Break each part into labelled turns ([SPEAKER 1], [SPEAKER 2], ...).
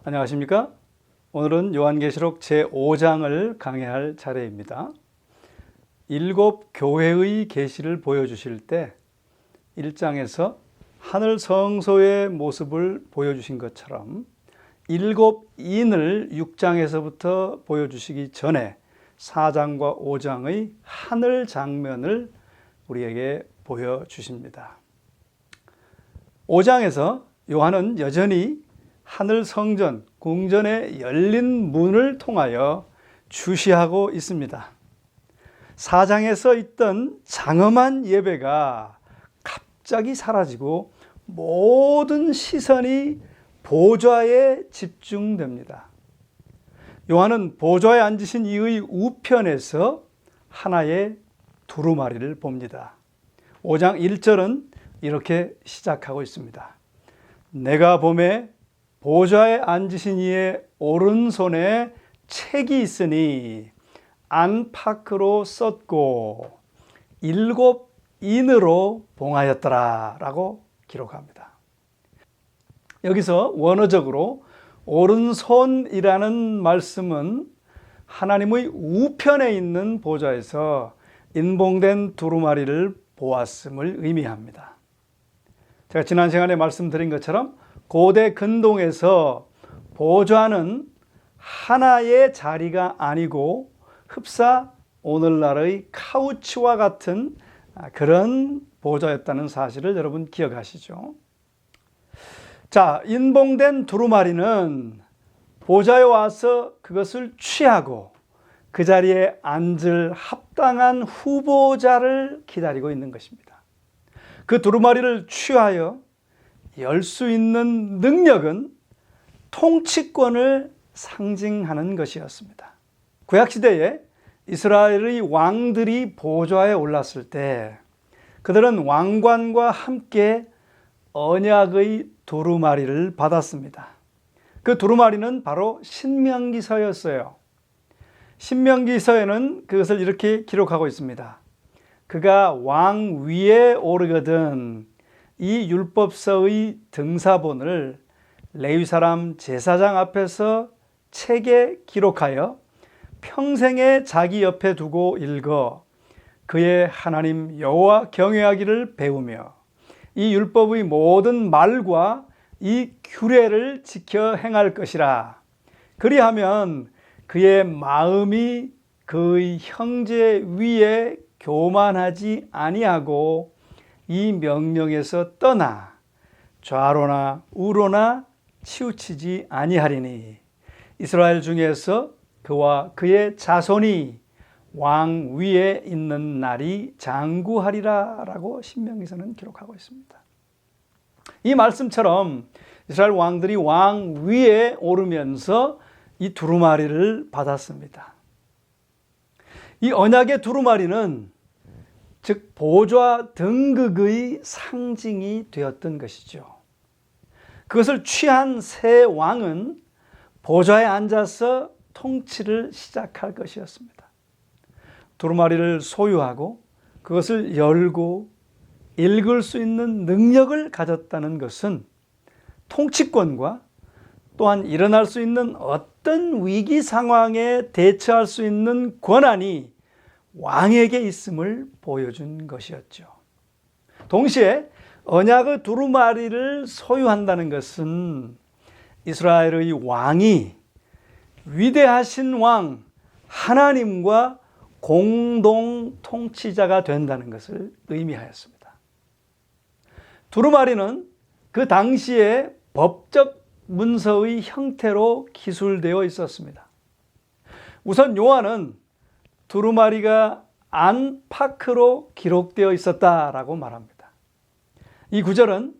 [SPEAKER 1] 안녕하십니까? 오늘은 요한계시록 제5장을 강해할 차례입니다. 7 교회의 계시를 보여주실 때 1장에서 하늘 성소의 모습을 보여주신 것처럼 7 인을 6장에서부터 보여주시기 전에 4장과 5장의 하늘 장면을 우리에게 보여주십니다. 5장에서 요한은 여전히 하늘 성전, 궁전의 열린 문을 통하여 주시하고 있습니다. 4장에서 있던 장엄한 예배가 갑자기 사라지고 모든 시선이 보좌에 집중됩니다. 요한은 보좌에 앉으신 이의 우편에서 하나의 두루마리를 봅니다. 5장 1절은 이렇게 시작하고 있습니다. 내가 보매 보좌에 앉으신 이의 오른손에 책이 있으니 안팎으로 썼고 7 인으로 봉하였더라 라고 기록합니다. 여기서 원어적으로 오른손이라는 말씀은 하나님의 우편에 있는 보좌에서 인봉된 두루마리를 보았음을 의미합니다. 제가 지난 시간에 말씀드린 것처럼 고대 근동에서 보좌는 하나의 자리가 아니고 흡사 오늘날의 카우치와 같은 그런 보좌였다는 사실을 여러분 기억하시죠? 자, 인봉된 두루마리는 보좌에 와서 그것을 취하고 그 자리에 앉을 합당한 후보자를 기다리고 있는 것입니다. 그 두루마리를 취하여 열 수 있는 능력은 통치권을 상징하는 것이었습니다. 구약시대에 이스라엘의 왕들이 보좌에 올랐을 때 그들은 왕관과 함께 언약의 두루마리를 받았습니다. 그 두루마리는 바로 신명기서였어요. 신명기서에는 그것을 이렇게 기록하고 있습니다. 그가 왕 위에 오르거든 이 율법서의 등사본을 레위 사람 제사장 앞에서 책에 기록하여 평생에 자기 옆에 두고 읽어 그의 하나님 여호와 경외하기를 배우며 이 율법의 모든 말과 이 규례를 지켜 행할 것이라. 그리하면 그의 마음이 그의 형제 위에 교만하지 아니하고 이 명령에서 떠나 좌로나 우로나 치우치지 아니하리니 이스라엘 중에서 그와 그의 자손이 왕 위에 있는 날이 장구하리라 라고 신명기서는 기록하고 있습니다. 이 말씀처럼 이스라엘 왕들이 왕 위에 오르면서 이 두루마리를 받았습니다. 이 언약의 두루마리는 즉 보좌 등극의 상징이 되었던 것이죠. 그것을 취한 새 왕은 보좌에 앉아서 통치를 시작할 것이었습니다. 두루마리를 소유하고 그것을 열고 읽을 수 있는 능력을 가졌다는 것은 통치권과 또한 일어날 수 있는 어떤 위기 상황에 대처할 수 있는 권한이 왕에게 있음을 보여준 것이었죠. 동시에 언약의 두루마리를 소유한다는 것은 이스라엘의 왕이 위대하신 왕 하나님과 공동 통치자가 된다는 것을 의미하였습니다. 두루마리는 그 당시에 법적 문서의 형태로 기술되어 있었습니다. 우선 요한은 두루마리가 안팎으로 기록되어 있었다라고 말합니다. 이 구절은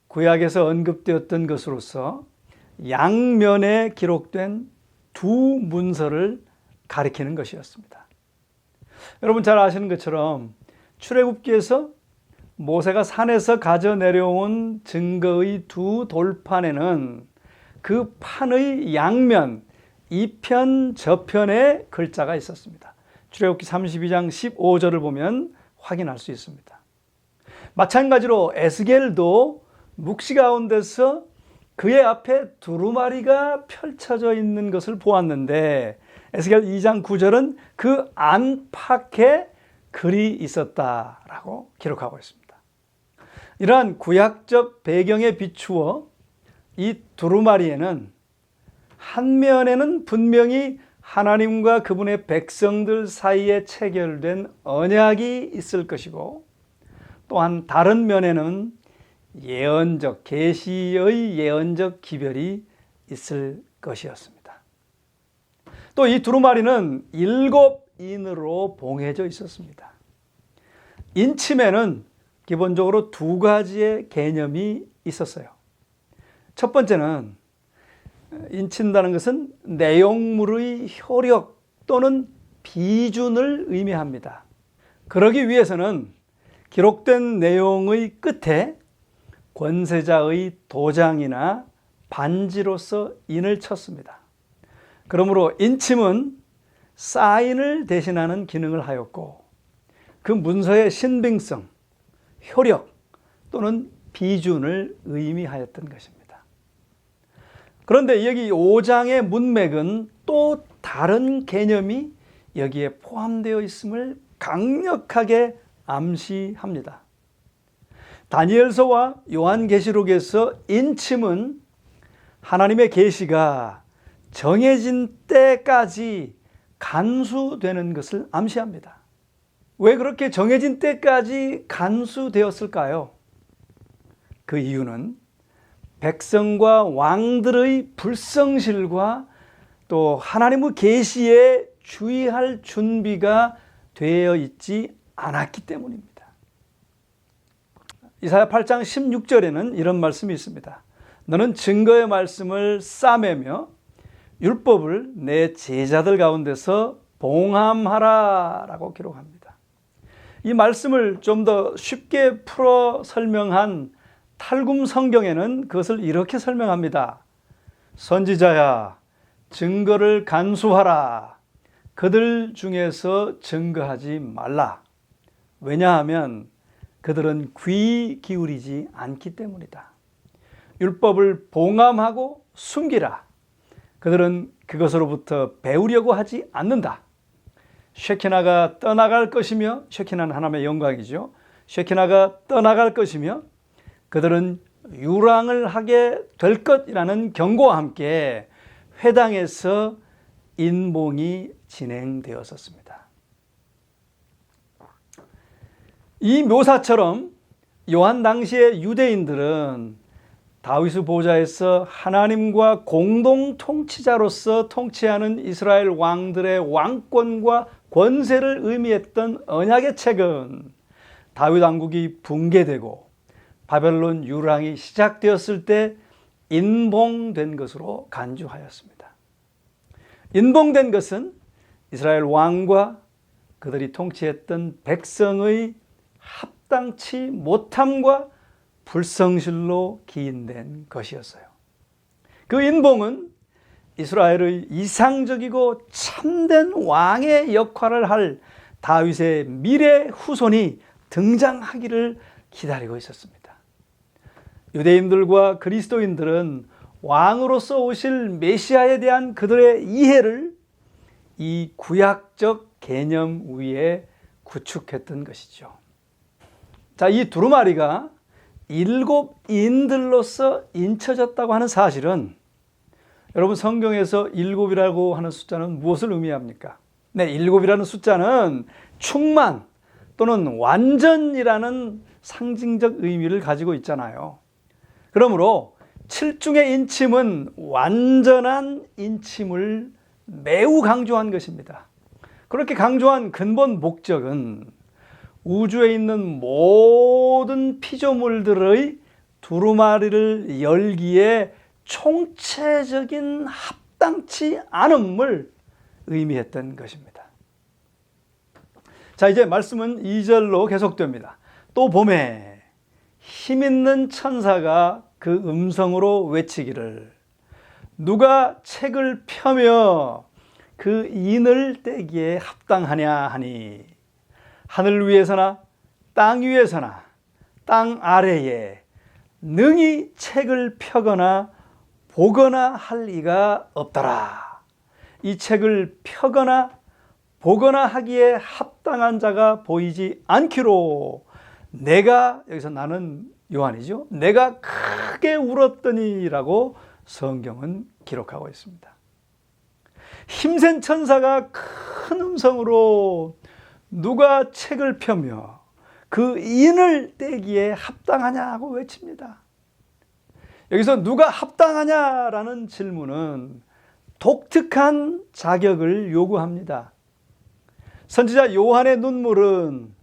[SPEAKER 1] 구약에서 언급되었던 것으로서 양면에 기록된 두 문서를 가리키는 것이었습니다. 여러분 잘 아시는 것처럼 출애굽기에서 모세가 산에서 가져 내려온 증거의 두 돌판에는 그 판의 양면 이편 저편에 글자가 있었습니다. 출애굽기 32장 15절을 보면 확인할 수 있습니다. 마찬가지로 에스겔도 묵시 가운데서 그의 앞에 두루마리가 펼쳐져 있는 것을 보았는데 에스겔 2장 9절은 그 안팎에 글이 있었다라고 기록하고 있습니다. 이러한 구약적 배경에 비추어 이 두루마리에는 한 면에는 분명히 하나님과 그분의 백성들 사이에 체결된 언약이 있을 것이고, 또한 다른 면에는 예언적, 계시의 예언적 기별이 있을 것이었습니다. 또 이 두루마리는 7인으로 봉해져 있었습니다. 인침에는 기본적으로 두 가지의 개념이 있었어요. 첫 번째는 인친다는 것은 내용물의 효력 또는 비준을 의미합니다. 그러기 위해서는 기록된 내용의 끝에 권세자의 도장이나 반지로서 인을 쳤습니다. 그러므로 인침은 사인을 대신하는 기능을 하였고, 그 문서의 신빙성, 효력 또는 비준을 의미하였던 것입니다. 그런데 여기 5장의 문맥은 또 다른 개념이 여기에 포함되어 있음을 강력하게 암시합니다. 다니엘서와 요한계시록에서 인침은 하나님의 계시가 정해진 때까지 간수되는 것을 암시합니다. 왜 그렇게 정해진 때까지 간수되었을까요? 그 이유는 백성과 왕들의 불성실과 또 하나님의 계시에 주의할 준비가 되어 있지 않았기 때문입니다. 이사야 8장 16절에는 이런 말씀이 있습니다. 너는 증거의 말씀을 싸매며 율법을 내 제자들 가운데서 봉함하라 라고 기록합니다. 이 말씀을 좀 더 쉽게 풀어 설명한 탈굼 성경에는 그것을 이렇게 설명합니다. 선지자야, 증거를 간수하라. 그들 중에서 증거하지 말라. 왜냐하면 그들은 귀 기울이지 않기 때문이다. 율법을 봉함하고 숨기라. 그들은 그것으로부터 배우려고 하지 않는다. 쉐키나가 떠나갈 것이며, 쉐키나는 하나님의 영광이죠. 쉐키나가 떠나갈 것이며 그들은 유랑을 하게 될 것이라는 경고와 함께 회당에서 인봉이 진행되었었습니다. 이 묘사처럼 요한 당시의 유대인들은 다윗의 보좌에서 하나님과 공동 통치자로서 통치하는 이스라엘 왕들의 왕권과 권세를 의미했던 언약의 책은 다윗 왕국이 붕괴되고 바벨론 유랑이 시작되었을 때 인봉된 것으로 간주하였습니다. 인봉된 것은 이스라엘 왕과 그들이 통치했던 백성의 합당치 못함과 불성실로 기인된 것이었어요. 그 인봉은 이스라엘의 이상적이고 참된 왕의 역할을 할 다윗의 미래 후손이 등장하기를 기다리고 있었습니다. 유대인들과 그리스도인들은 왕으로서 오실 메시아에 대한 그들의 이해를 이 구약적 개념 위에 구축했던 것이죠. 자, 이 두루마리가 7인들로서 인쳐졌다고 하는 사실은, 여러분 성경에서 7이라고 하는 숫자는 무엇을 의미합니까? 네, 7이라는 숫자는 충만 또는 완전이라는 상징적 의미를 가지고 있잖아요. 그러므로 7중의 인침은 완전한 인침을 매우 강조한 것입니다. 그렇게 강조한 근본 목적은 우주에 있는 모든 피조물들의 두루마리를 열기에 총체적인 합당치 않음을 의미했던 것입니다. 자, 이제 말씀은 2절로 계속됩니다. 또 봄에 힘있는 천사가 그 음성으로 외치기를, 누가 책을 펴며 그 인을 떼기에 합당하냐 하니, 하늘 위에서나 땅 위에서나 땅 아래에 능히 책을 펴거나 보거나 할 이가 없더라. 이 책을 펴거나 보거나 하기에 합당한 자가 보이지 않기로 내가, 여기서 나는 요한이죠, 내가 크게 울었더니라고 성경은 기록하고 있습니다. 힘센 천사가 큰 음성으로 누가 책을 펴며 그 인을 떼기에 합당하냐고 외칩니다. 여기서 누가 합당하냐라는 질문은 독특한 자격을 요구합니다. 선지자 요한의 눈물은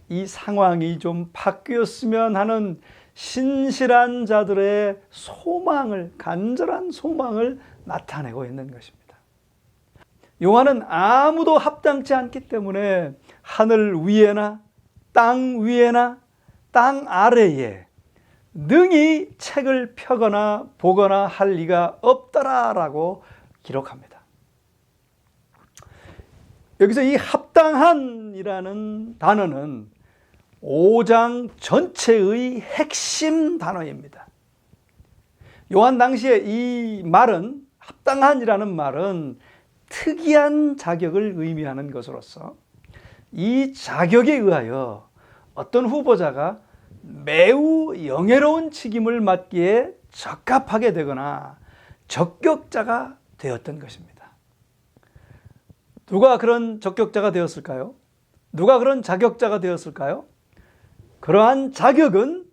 [SPEAKER 1] 이 상황이 좀 바뀌었으면 하는 신실한 자들의 소망을, 간절한 소망을 나타내고 있는 것입니다. 요한은 아무도 합당치 않기 때문에 하늘 위에나 땅 위에나 땅 아래에 능히 책을 펴거나 보거나 할 리가 없더라라고 기록합니다. 여기서 이 합당한이라는 단어는 5장 전체의 핵심 단어입니다. 요한 당시에 이 말은, 합당한이라는 말은 특이한 자격을 의미하는 것으로서 이 자격에 의하여 어떤 후보자가 매우 영예로운 직임을 맡기에 적합하게 되거나 적격자가 되었던 것입니다. 누가 그런 적격자가 되었을까요? 누가 그런 자격자가 되었을까요? 그러한 자격은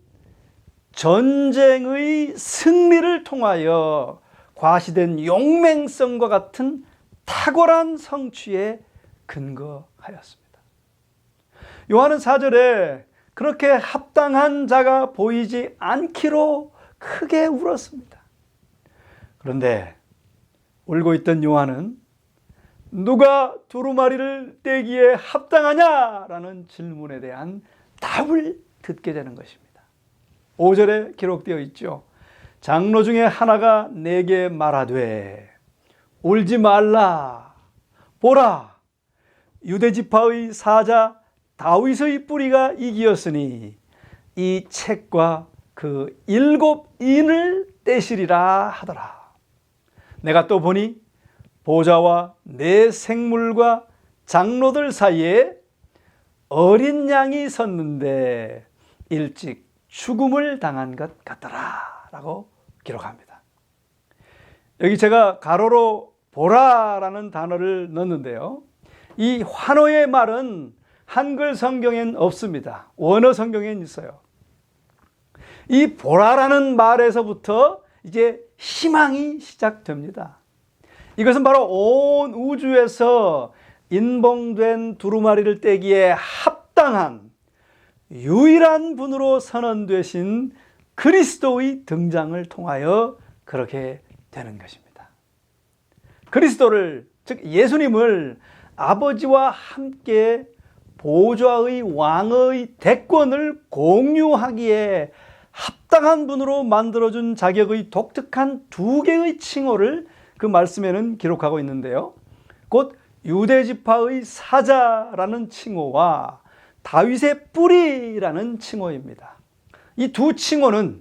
[SPEAKER 1] 전쟁의 승리를 통하여 과시된 용맹성과 같은 탁월한 성취에 근거하였습니다. 요한은 4절에 그렇게 합당한 자가 보이지 않기로 크게 울었습니다. 그런데 울고 있던 요한은 누가 두루마리를 떼기에 합당하냐라는 질문에 대한 답을 듣게 되는 것입니다. 5절에 기록되어 있죠. 장로 중에 하나가 내게 말하되 울지 말라. 보라, 유대지파의 사자 다윗의 뿌리가 이기었으니 이 책과 그 7인을 떼시리라 하더라. 내가 또 보니 보좌와 내 생물과 장로들 사이에 어린 양이 섰는데 일찍 죽음을 당한 것 같더라 라고 기록합니다. 여기 제가 가로로 보라라는 단어를 넣었는데요, 이 환호의 말은 한글 성경엔 없습니다. 원어 성경엔 있어요. 이 보라라는 말에서부터 이제 희망이 시작됩니다. 이것은 바로 온 우주에서 인봉된 두루마리를 떼기에 합당한 유일한 분으로 선언되신 그리스도의 등장을 통하여 그렇게 되는 것입니다. 그리스도를, 즉 예수님을 아버지와 함께 보좌의 왕의 대권을 공유하기에 합당한 분으로 만들어준 자격의 독특한 2개의 칭호를 그 말씀에는 기록하고 있는데요, 곧 유대지파의 사자라는 칭호와 다윗의 뿌리라는 칭호입니다. 이 두 칭호는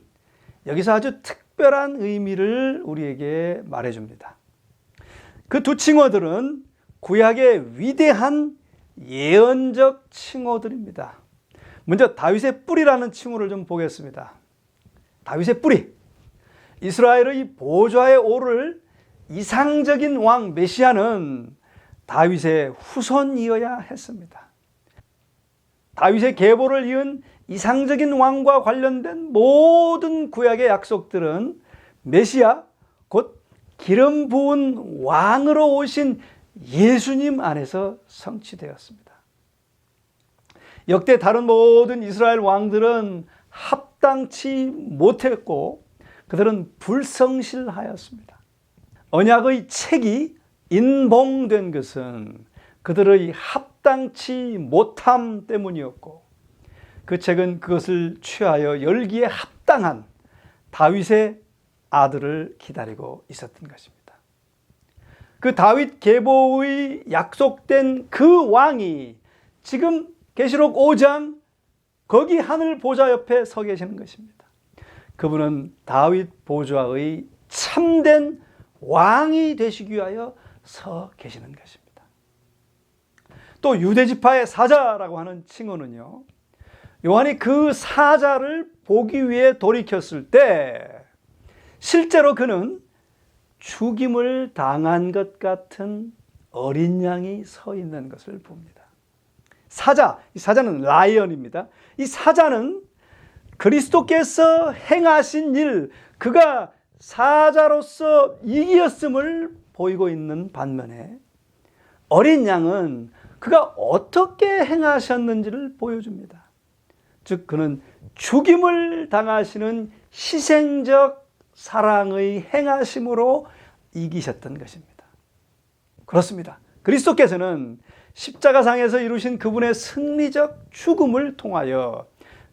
[SPEAKER 1] 여기서 아주 특별한 의미를 우리에게 말해줍니다. 그 두 칭호들은 구약의 위대한 예언적 칭호들입니다. 먼저 다윗의 뿌리라는 칭호를 좀 보겠습니다. 다윗의 뿌리, 이스라엘의 보좌에 오를 이상적인 왕 메시아는 다윗의 후손이어야 했습니다. 다윗의 계보를 이은 이상적인 왕과 관련된 모든 구약의 약속들은 메시아, 곧 기름 부은 왕으로 오신 예수님 안에서 성취되었습니다. 역대 다른 모든 이스라엘 왕들은 합당치 못했고 그들은 불성실하였습니다. 언약의 책이 인봉된 것은 그들의 합당치 못함 때문이었고, 그 책은 그것을 취하여 열기에 합당한 다윗의 아들을 기다리고 있었던 것입니다. 그 다윗 계보의 약속된 그 왕이 지금 계시록 5장 거기 하늘 보좌 옆에 서 계시는 것입니다. 그분은 다윗 보좌의 참된 왕이 되시기 위하여 서 계시는 것입니다. 또 유대지파의 사자라고 하는 칭호는요, 요한이 그 사자를 보기 위해 돌이켰을 때 실제로 그는 죽임을 당한 것 같은 어린 양이 서 있는 것을 봅니다. 이 사자는 라이언입니다. 이 사자는 그리스도께서 행하신 일, 그가 사자로서 이기었음을 보이고 있는 반면에 어린 양은 그가 어떻게 행하셨는지를 보여줍니다. 즉 그는 죽임을 당하시는 희생적 사랑의 행하심으로 이기셨던 것입니다. 그렇습니다. 그리스도께서는 십자가상에서 이루신 그분의 승리적 죽음을 통하여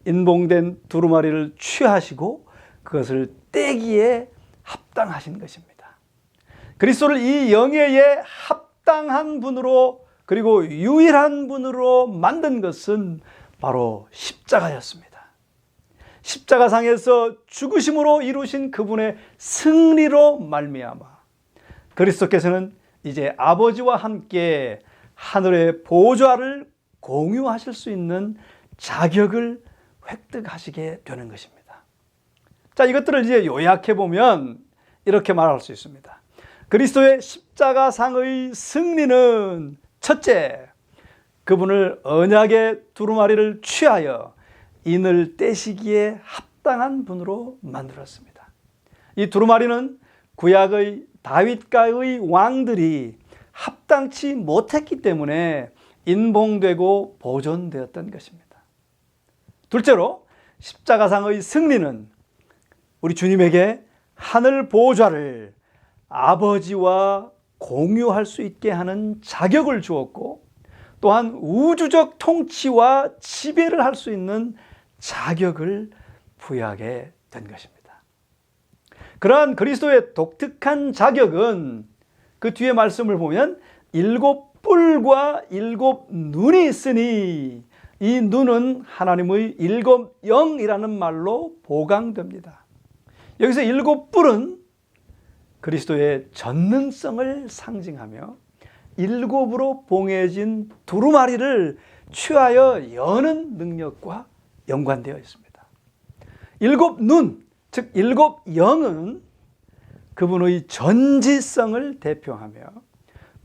[SPEAKER 1] 인봉된 두루마리를 취하시고 그것을 떼기에 합당하신 것입니다. 그리스도를 이 영예에 합당한 분으로, 그리고 유일한 분으로 만든 것은 바로 십자가였습니다. 십자가상에서 죽으심으로 이루신 그분의 승리로 말미암아 그리스도께서는 이제 아버지와 함께 하늘의 보좌를 공유하실 수 있는 자격을 획득하시게 되는 것입니다. 자, 이것들을 이제 요약해 보면 이렇게 말할 수 있습니다. 그리스도의 십자가상의 승리는 첫째, 그분을 언약의 두루마리를 취하여 인을 떼시기에 합당한 분으로 만들었습니다. 이 두루마리는 구약의 다윗가의 왕들이 합당치 못했기 때문에 인봉되고 보존되었던 것입니다. 둘째로 십자가상의 승리는 우리 주님에게 하늘 보좌를 아버지와 공유할 수 있게 하는 자격을 주었고, 또한 우주적 통치와 지배를 할 수 있는 자격을 부여하게 된 것입니다. 그러한 그리스도의 독특한 자격은 그 뒤에 말씀을 보면 7 뿔과 7 눈이 있으니, 이 눈은 하나님의 7 영이라는 말로 보강됩니다. 여기서 7 뿔은 그리스도의 전능성을 상징하며 7으로 봉해진 두루마리를 취하여 여는 능력과 연관되어 있습니다. 7 눈, 즉 7 영은 그분의 전지성을 대표하며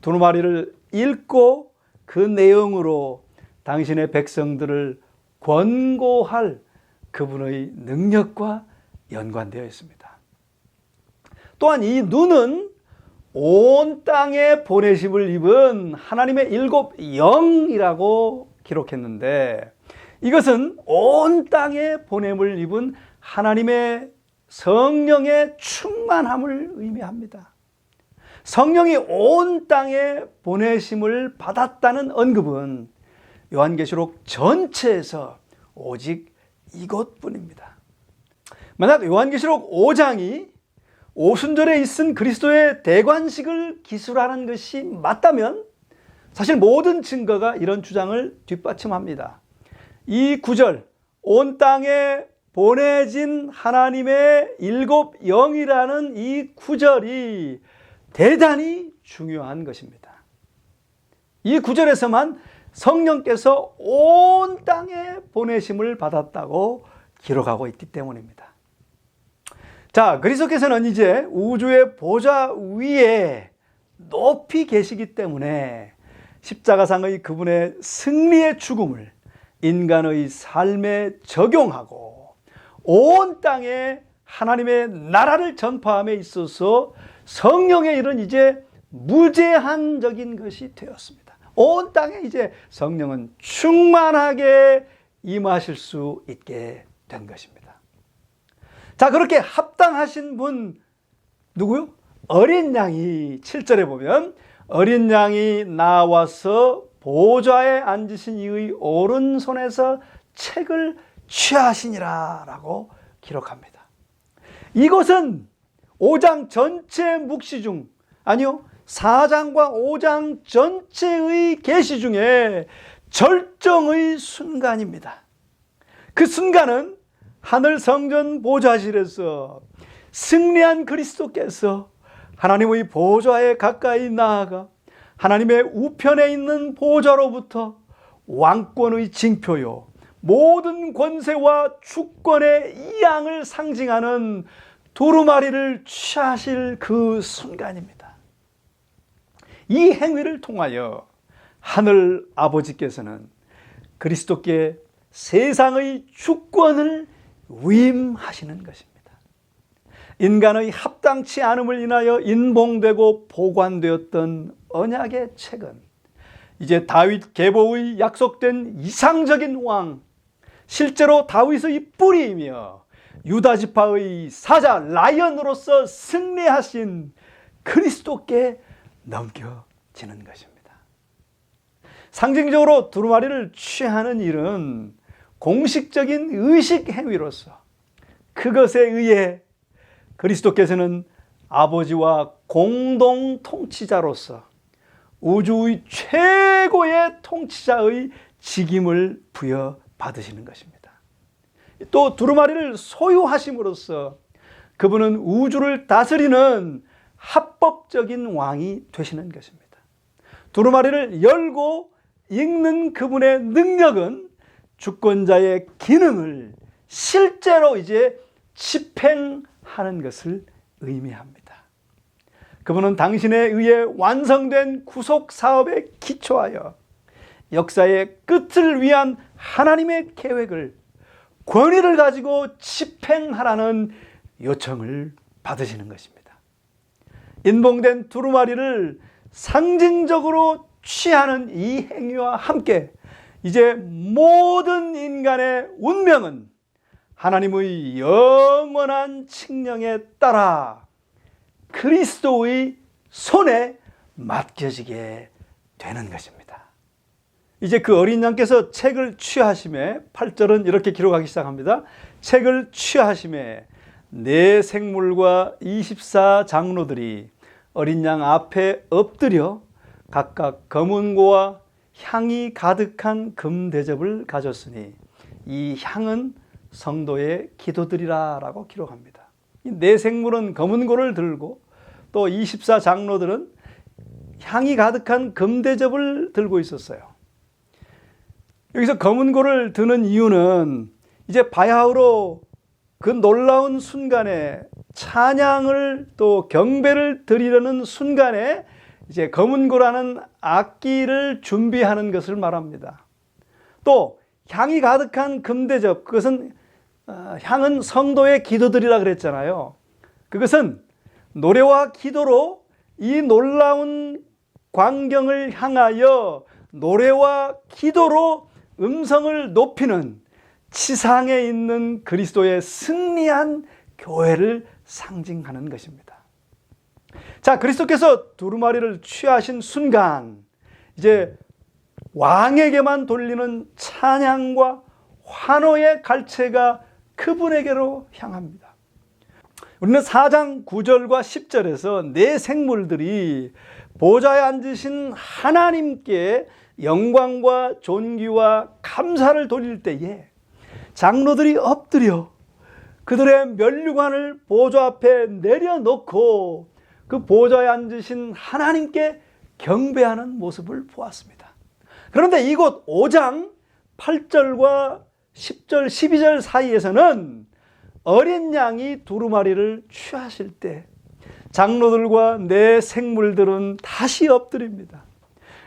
[SPEAKER 1] 두루마리를 읽고 그 내용으로 당신의 백성들을 권고할 그분의 능력과 연관되어 있습니다. 또한 이 눈은 온 땅에 보내심을 입은 하나님의 7 영이라고 기록했는데, 이것은 온 땅에 보냄을 입은 하나님의 성령의 충만함을 의미합니다. 성령이 온 땅에 보내심을 받았다는 언급은 요한계시록 전체에서 오직 이곳뿐입니다. 만약 요한계시록 5장이 오순절에 있은 그리스도의 대관식을 기술하는 것이 맞다면 사실 모든 증거가 이런 주장을 뒷받침합니다. 이 구절, 온 땅에 보내진 하나님의 7 영이라는 이 구절이 대단히 중요한 것입니다. 이 구절에서만 성령께서 온 땅에 보내심을 받았다고 기록하고 있기 때문입니다. 자, 그리스도께서는 이제 우주의 보좌 위에 높이 계시기 때문에 십자가상의 그분의 승리의 죽음을 인간의 삶에 적용하고 온 땅에 하나님의 나라를 전파함에 있어서 성령의 일은 이제 무제한적인 것이 되었습니다. 온 땅에 이제 성령은 충만하게 임하실 수 있게 된 것입니다. 자, 그렇게 합당하신 분 누구요? 어린 양이 7절에 보면 어린 양이 나와서 보좌에 앉으신 이의 오른손에서 책을 취하시니라 라고 기록합니다. 이것은 5장 전체 묵시 중, 아니요, 4장과 5장 전체의 계시 중에 절정의 순간입니다. 그 순간은 하늘 성전 보좌실에서 승리한 그리스도께서 하나님의 보좌에 가까이 나아가 하나님의 우편에 있는 보좌로부터 왕권의 징표요 모든 권세와 주권의 이 양을 상징하는 두루마리를 취하실 그 순간입니다. 이 행위를 통하여 하늘 아버지께서는 그리스도께 세상의 주권을 위임하시는 것입니다. 인간의 합당치 않음을 인하여 인봉되고 보관되었던 언약의 책은 이제 다윗 계보의 약속된 이상적인 왕, 실제로 다윗의 뿌리이며 유다 지파의 사자 라이언으로서 승리하신 그리스도께 넘겨지는 것입니다. 상징적으로 두루마리를 취하는 일은 공식적인 의식 행위로서 그것에 의해 그리스도께서는 아버지와 공동 통치자로서 우주의 최고의 통치자의 직임을 부여받으시는 것입니다. 또 두루마리를 소유하심으로써 그분은 우주를 다스리는 합법적인 왕이 되시는 것입니다. 두루마리를 열고 읽는 그분의 능력은 주권자의 기능을 실제로 이제 집행하는 것을 의미합니다. 그분은 당신에 의해 완성된 구속 사업에 기초하여 역사의 끝을 위한 하나님의 계획을 권위를 가지고 집행하라는 요청을 받으시는 것입니다. 인봉된 두루마리를 상징적으로 취하는 이 행위와 함께 이제 모든 인간의 운명은 하나님의 영원한 칙령에 따라 그리스도의 손에 맡겨지게 되는 것입니다. 이제 그 어린 양께서 책을 취하심에 8절은 이렇게 기록하기 시작합니다. 책을 취하심에 네 생물과 24 장로들이 어린 양 앞에 엎드려 각각 검은고와 향이 가득한 금대접을 가졌으니 이 향은 성도의 기도들이라 라고 기록합니다. 이 네 생물은 검은고를 들고 또 24 장로들은 향이 가득한 금대접을 들고 있었어요. 여기서 검은고를 드는 이유는 이제 바야흐로 그 놀라운 순간에 찬양을 또 경배를 드리려는 순간에 이제 검은고라는 악기를 준비하는 것을 말합니다. 또 향이 가득한 금대접, 그것은 향은 성도의 기도들이라 그랬잖아요. 그것은 노래와 기도로 이 놀라운 광경을 향하여 노래와 기도로 음성을 높이는 지상에 있는 그리스도의 승리한 교회를 상징하는 것입니다. 자, 그리스도께서 두루마리를 취하신 순간 이제 왕에게만 돌리는 찬양과 환호의 갈채가 그분에게로 향합니다. 우리는 4장 9절과 10절에서 네 생물들이 보좌에 앉으신 하나님께 영광과 존귀와 감사를 돌릴 때에 장로들이 엎드려 그들의 면류관을 보좌 앞에 내려놓고 그 보좌에 앉으신 하나님께 경배하는 모습을 보았습니다. 그런데 이곳 5장 8절과 10절, 12절 사이에서는 어린 양이 두루마리를 취하실 때 장로들과 네 생물들은 다시 엎드립니다.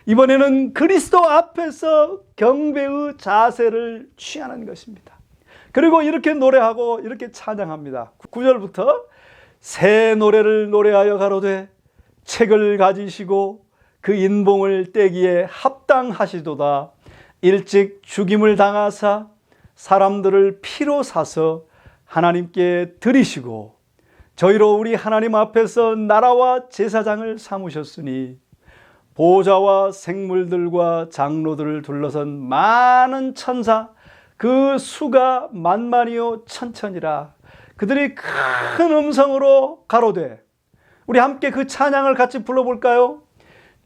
[SPEAKER 1] 이번에는 그리스도 앞에서 경배의 자세를 취하는 것입니다. 그리고 이렇게 노래하고 이렇게 찬양합니다. 9절부터 새 노래를 노래하여 가로되 책을 가지시고 그 인봉을 떼기에 합당하시도다. 일찍 죽임을 당하사 사람들을 피로 사서 하나님께 드리시고 저희로 우리 하나님 앞에서 나라와 제사장을 삼으셨으니 보좌와 생물들과 장로들을 둘러선 많은 천사 그 수가 만만이요 천천이라. 그들이 큰 음성으로 가로되, 우리 함께 그 찬양을 같이 불러볼까요?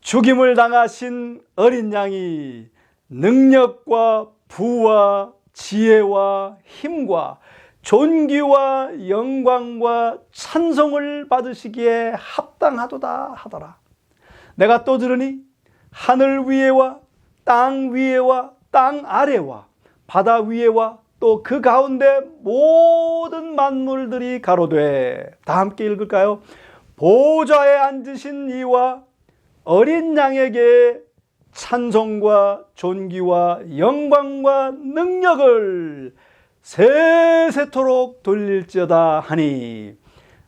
[SPEAKER 1] 죽임을 당하신 어린 양이 능력과 부와 지혜와 힘과 존귀와 영광과 찬송을 받으시기에 합당하도다 하더라. 내가 또 들으니 하늘 위에와 땅 위에와 땅 아래와 바다 위에와 또 그 가운데 모든 만물들이 가로되, 다 함께 읽을까요? 보좌에 앉으신 이와 어린 양에게 찬송과 존귀와 영광과 능력을 세세토록 돌릴지어다 하니,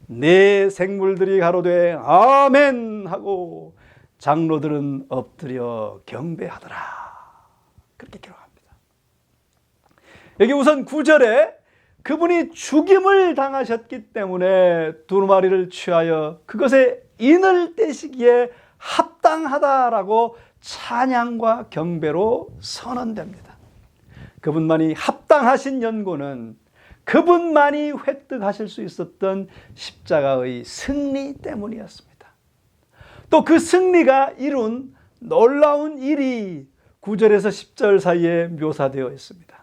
[SPEAKER 1] 내 생물들이 가로되 아멘 하고 장로들은 엎드려 경배하더라. 그렇게 기록합니다. 여기 우선 9절에 그분이 죽임을 당하셨기 때문에 두루마리를 취하여 그것에 인을 떼시기에 합당하다라고 찬양과 경배로 선언됩니다. 그분만이 합당하신 연고는 그분만이 획득하실 수 있었던 십자가의 승리 때문이었습니다. 또 그 승리가 이룬 놀라운 일이 9절에서 10절 사이에 묘사되어 있습니다.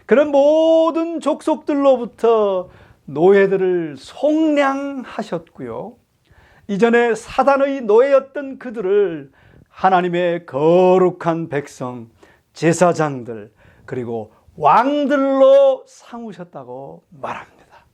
[SPEAKER 1] 그런 모든 족속들로부터 노예들을 속량하셨고요. 이전에 사단의 노예였던 그들을 하나님의 거룩한 백성, 제사장들, 그리고 왕들로 삼으셨다고 말합니다.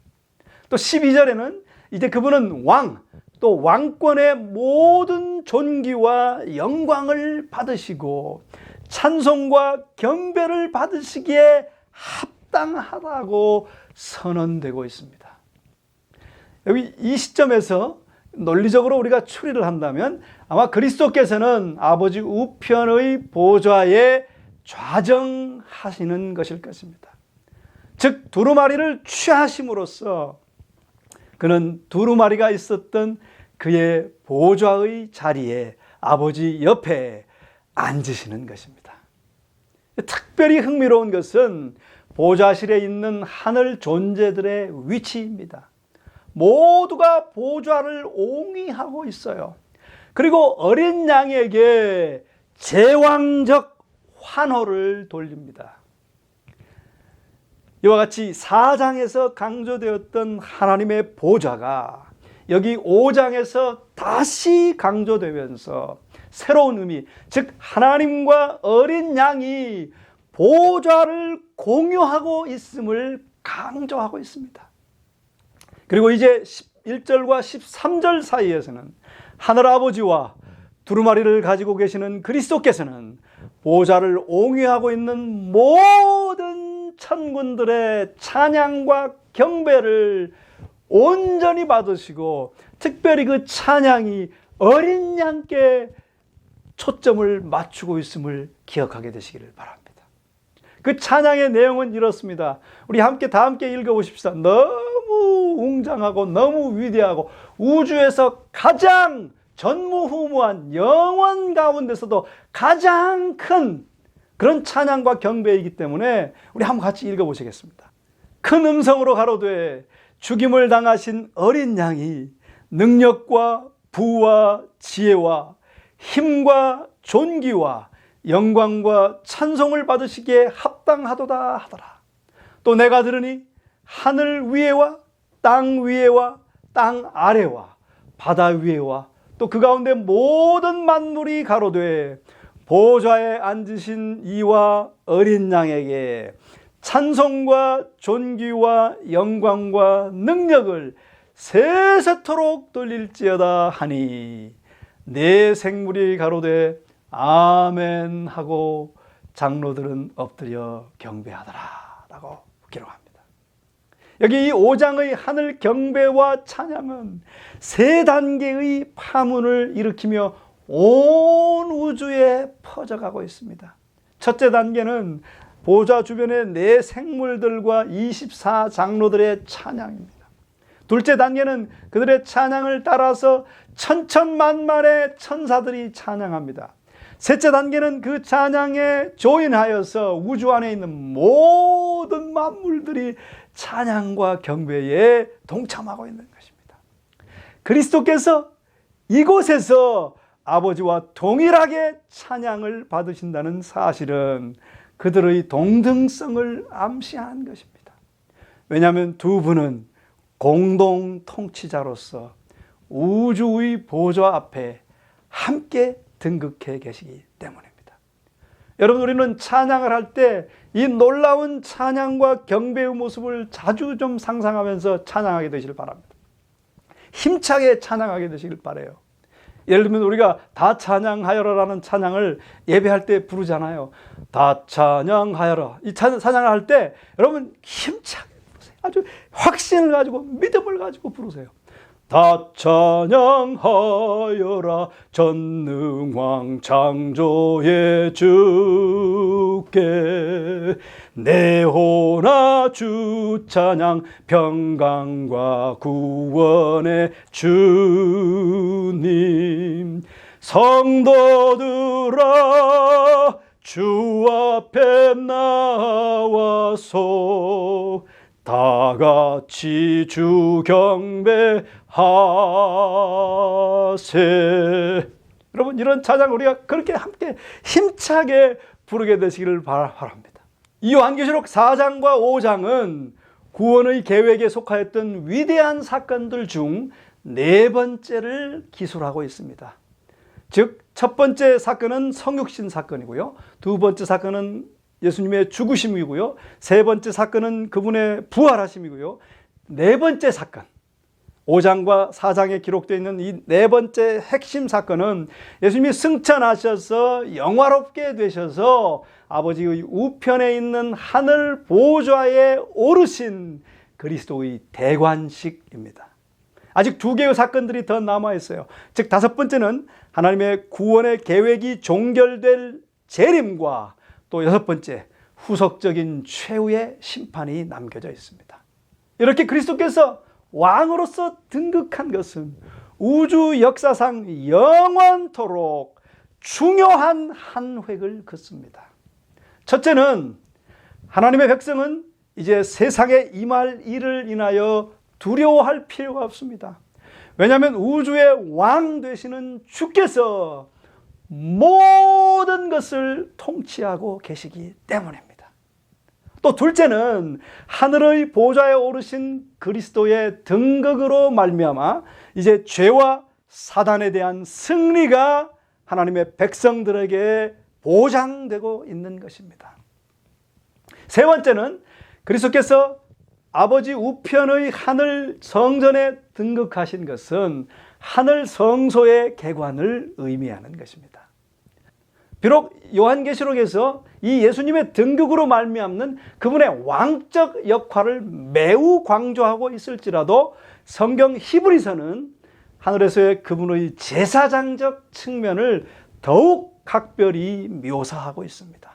[SPEAKER 1] 또 12절에는 이제 그분은 왕, 또 왕권의 모든 존귀와 영광을 받으시고 찬송과 경배를 받으시기에 합당하다고 선언되고 있습니다. 여기 이 시점에서 논리적으로 우리가 추리를 한다면 아마 그리스도께서는 아버지 우편의 보좌에 좌정하시는 것일 것입니다. 즉 두루마리를 취하심으로써 그는 두루마리가 있었던 그의 보좌의 자리에, 아버지 옆에 앉으시는 것입니다. 특별히 흥미로운 것은 보좌실에 있는 하늘 존재들의 위치입니다. 모두가 보좌를 옹이하고 있어요. 그리고 어린 양에게 제왕적 환호를 돌립니다. 이와 같이 4장에서 강조되었던 하나님의 보좌가 여기 5장에서 다시 강조되면서 새로운 의미, 즉 하나님과 어린 양이 보좌를 공유하고 있음을 강조하고 있습니다. 그리고 이제 11절과 13절 사이에서는 하늘아버지와 두루마리를 가지고 계시는 그리스도께서는 보좌를 옹유하고 있는 모든 천군들의 찬양과 경배를 온전히 받으시고, 특별히 그 찬양이 어린 양께 초점을 맞추고 있음을 기억하게 되시기를 바랍니다. 그 찬양의 내용은 이렇습니다. 우리 다 함께 읽어보십시다. 너무 웅장하고 너무 위대하고 우주에서 가장 전무후무한, 영원 가운데서도 가장 큰 그런 찬양과 경배이기 때문에 우리 한번 같이 읽어보시겠습니다. 큰 음성으로 가로되 죽임을 당하신 어린 양이 능력과 부와 지혜와 힘과 존귀와 영광과 찬송을 받으시기에 합당하도다 하더라. 또 내가 들으니 하늘 위에와 땅 위에와 땅 아래와 바다 위에와 또 그 가운데 모든 만물이 가로되 보좌에 앉으신 이와 어린 양에게 찬송과 존귀와 영광과 능력을 세세토록 돌릴지어다 하니, 내 생물이 가로되 아멘 하고 장로들은 엎드려 경배하더라 라고 기록합니다. 여기 이 5장의 하늘 경배와 찬양은 3단계의 파문을 일으키며 온 우주에 퍼져가고 있습니다. 첫째 단계는 보좌 주변의 네 생물들과 24장로들의 찬양입니다. 둘째 단계는 그들의 찬양을 따라서 천천만만의 천사들이 찬양합니다. 셋째 단계는 그 찬양에 조인하여서 우주 안에 있는 모든 만물들이 찬양과 경배에 동참하고 있는 것입니다. 그리스도께서 이곳에서 아버지와 동일하게 찬양을 받으신다는 사실은 그들의 동등성을 암시한 것입니다. 왜냐하면 두 분은 공동 통치자로서 우주의 보좌 앞에 함께 등극해 계시기 때문입니다. 여러분, 우리는 찬양을 할 때 이 놀라운 찬양과 경배의 모습을 자주 좀 상상하면서 찬양하게 되시길 바랍니다. 힘차게 찬양하게 되시길 바라요. 예를 들면 우리가 다 찬양하여라라는 찬양을 예배할 때 부르잖아요. 다 찬양하여라. 이 찬양을 할 때 여러분 힘차게 부르세요. 아주 확신을 가지고 믿음을 가지고 부르세요. 다 찬양하여라 전능왕 창조의 주께 내 호나 주 찬양 평강과 구원의 주님 성도들아 주 앞에 나와서 다 같이 주 경배하세. 여러분, 이런 찬양 우리가 그렇게 함께 힘차게 부르게 되시기를 바랍니다. 이 요한계시록 4장과 5장은 구원의 계획에 속하였던 위대한 사건들 중 네 번째를 기술하고 있습니다. 즉, 첫 번째 사건은 성육신 사건이고요. 두 번째 사건은 예수님의 죽으심이고요. 세 번째 사건은 그분의 부활하심이고요. 네 번째 사건, 5장과 4장에 기록되어 있는 이 네 번째 핵심 사건은 예수님이 승천하셔서 영화롭게 되셔서 아버지의 우편에 있는 하늘 보좌에 오르신 그리스도의 대관식입니다. 아직 두 개의 사건들이 더 남아 있어요. 즉, 다섯 번째는 하나님의 구원의 계획이 종결될 재림과 또 여섯 번째, 후속적인 최후의 심판이 남겨져 있습니다. 이렇게 그리스도께서 왕으로서 등극한 것은 우주 역사상 영원토록 중요한 한 획을 긋습니다. 첫째는 하나님의 백성은 이제 세상에 임할 일을 인하여 두려워할 필요가 없습니다. 왜냐하면 우주의 왕 되시는 주께서 모든 것을 통치하고 계시기 때문입니다. 또 둘째는 하늘의 보좌에 오르신 그리스도의 등극으로 말미암아 이제 죄와 사단에 대한 승리가 하나님의 백성들에게 보장되고 있는 것입니다. 세 번째는 그리스도께서 아버지 우편의 하늘 성전에 등극하신 것은 하늘 성소의 개관을 의미하는 것입니다. 비록 요한계시록에서 이 예수님의 등극으로 말미암는 그분의 왕적 역할을 매우 강조하고 있을지라도 성경 히브리서는 하늘에서의 그분의 제사장적 측면을 더욱 각별히 묘사하고 있습니다.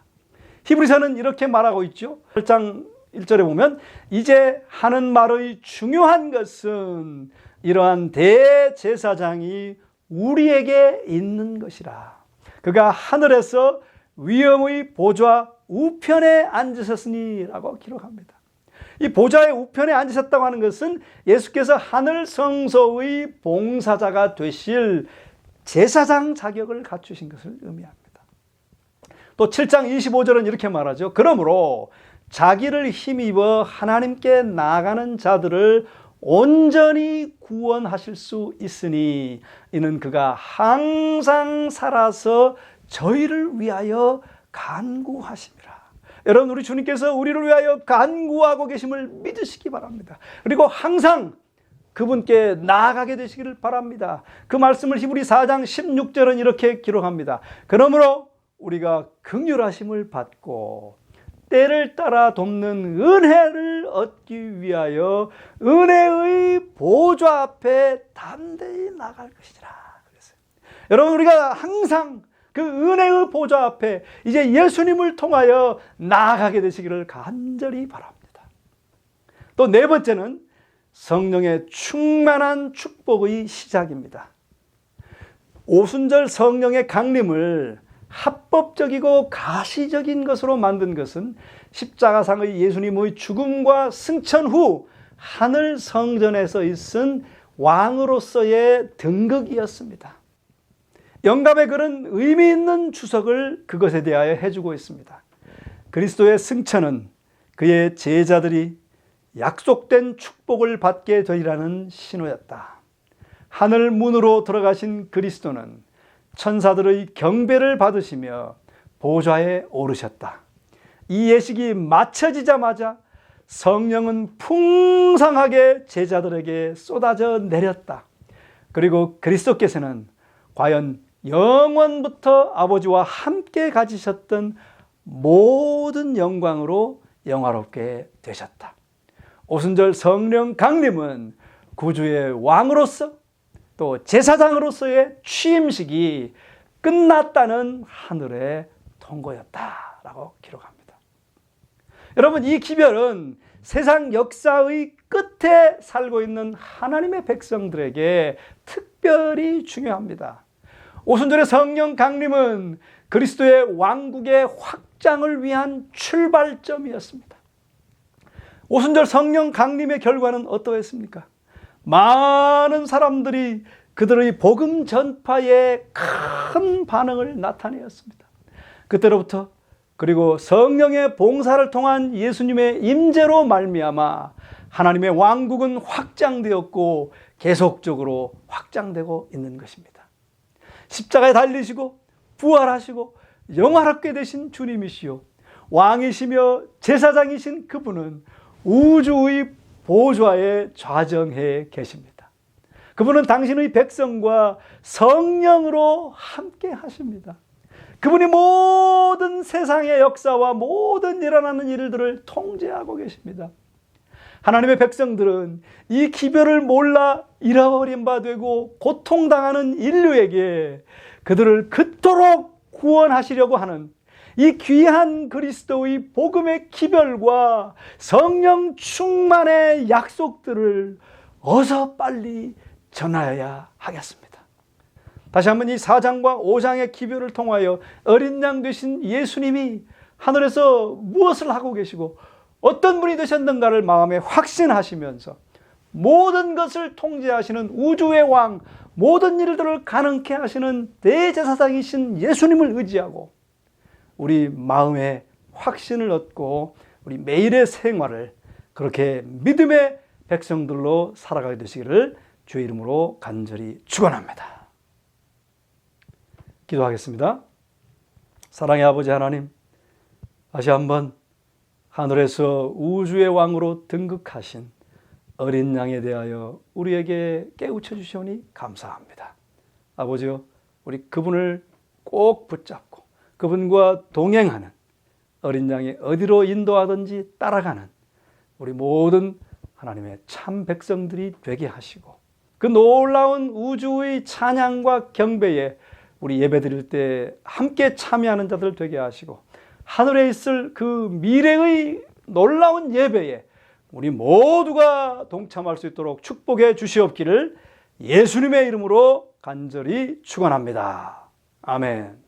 [SPEAKER 1] 히브리서는 이렇게 말하고 있죠. 8장 1절에 보면 이제 하는 말의 중요한 것은 이러한 대제사장이 우리에게 있는 것이라. 그가 하늘에서 위엄의 보좌 우편에 앉으셨으니 라고 기록합니다. 이 보좌의 우편에 앉으셨다고 하는 것은 예수께서 하늘 성소의 봉사자가 되실 제사장 자격을 갖추신 것을 의미합니다. 또 7장 25절은 이렇게 말하죠. 그러므로 자기를 힘입어 하나님께 나아가는 자들을 온전히 구원하실 수 있으니 이는 그가 항상 살아서 저희를 위하여 간구하심이라. 여러분, 우리 주님께서 우리를 위하여 간구하고 계심을 믿으시기 바랍니다. 그리고 항상 그분께 나아가게 되시기를 바랍니다. 그 말씀을 히브리 4장 16절은 이렇게 기록합니다. 그러므로 우리가 긍휼하심을 받고 때를 따라 돕는 은혜를 얻기 위하여 은혜의 보좌 앞에 담대히 나갈 것이라 그랬어요. 여러분, 우리가 항상 그 은혜의 보좌 앞에 이제 예수님을 통하여 나아가게 되시기를 간절히 바랍니다. 또 네 번째는 성령의 충만한 축복의 시작입니다. 오순절 성령의 강림을 합법적이고 가시적인 것으로 만든 것은 십자가상의 예수님의 죽음과 승천 후 하늘 성전에서 있은 왕으로서의 등극이었습니다. 영감의 글은 의미 있는 주석을 그것에 대하여 해주고 있습니다. 그리스도의 승천은 그의 제자들이 약속된 축복을 받게 되리라는 신호였다. 하늘 문으로 들어가신 그리스도는 천사들의 경배를 받으시며 보좌에 오르셨다. 이 예식이 마쳐지자마자 성령은 풍성하게 제자들에게 쏟아져 내렸다. 그리고 그리스도께서는 과연 영원부터 아버지와 함께 가지셨던 모든 영광으로 영화롭게 되셨다. 오순절 성령 강림은 구주의 왕으로서 또 제사장으로서의 취임식이 끝났다는 하늘의 통고였다라고 기록합니다. 여러분, 이 기별은 세상 역사의 끝에 살고 있는 하나님의 백성들에게 특별히 중요합니다. 오순절의 성령 강림은 그리스도의 왕국의 확장을 위한 출발점이었습니다. 오순절 성령 강림의 결과는 어떠했습니까? 많은 사람들이 그들의 복음 전파에 큰 반응을 나타내었습니다. 그때로부터 그리고 성령의 봉사를 통한 예수님의 임재로 말미암아 하나님의 왕국은 확장되었고 계속적으로 확장되고 있는 것입니다. 십자가에 달리시고 부활하시고 영화롭게 되신 주님이시요 왕이시며 제사장이신 그분은 우주의 보좌에 좌정해 계십니다. 그분은 당신의 백성과 성령으로 함께 하십니다. 그분이 모든 세상의 역사와 모든 일어나는 일들을 통제하고 계십니다. 하나님의 백성들은 이 기별을 몰라 잃어버린 바 되고 고통당하는 인류에게 그들을 그토록 구원하시려고 하는 이 귀한 그리스도의 복음의 기별과 성령 충만의 약속들을 어서 빨리 전하여야 하겠습니다. 다시 한번 이 4장과 5장의 기별을 통하여 어린 양 되신 예수님이 하늘에서 무엇을 하고 계시고 어떤 분이 되셨는가를 마음에 확신하시면서 모든 것을 통제하시는 우주의 왕, 모든 일들을 가능케 하시는 대제사장이신 예수님을 의지하고 우리 마음에 확신을 얻고 우리 매일의 생활을 그렇게 믿음의 백성들로 살아가게 되시기를 주의 이름으로 간절히 축원합니다. 기도하겠습니다. 사랑의 아버지 하나님, 다시 한번 하늘에서 우주의 왕으로 등극하신 어린 양에 대하여 우리에게 깨우쳐 주시오니 감사합니다. 아버지요, 우리 그분을 꼭 붙잡고 그분과 동행하는 어린 양이 어디로 인도하든지 따라가는 우리 모든 하나님의 참 백성들이 되게 하시고 그 놀라운 우주의 찬양과 경배에 우리 예배 드릴 때 함께 참여하는 자들 되게 하시고 하늘에 있을 그 미래의 놀라운 예배에 우리 모두가 동참할 수 있도록 축복해 주시옵기를 예수님의 이름으로 간절히 축원합니다. 아멘.